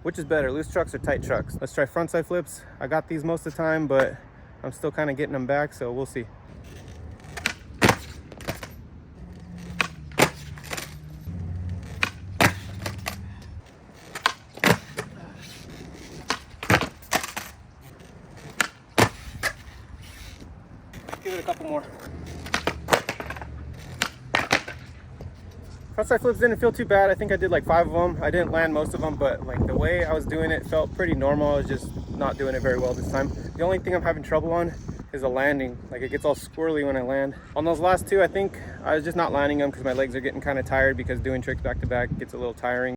Which is better, loose trucks or tight trucks? Let's try frontside flips. I got these most of the time, but I'm still kind of getting them back, so we'll see. Give it a couple more. Frontside flips didn't feel too bad. I think I did like 5 of them. I didn't land most of them, but like the way I was doing it felt pretty normal. I was just not doing it very well this time. The only thing I'm having trouble on is the landing. Like it gets all squirrely when I land. On those last 2, I think I was just not landing them because my legs are getting kind of tired, because doing tricks back to back gets a little tiring.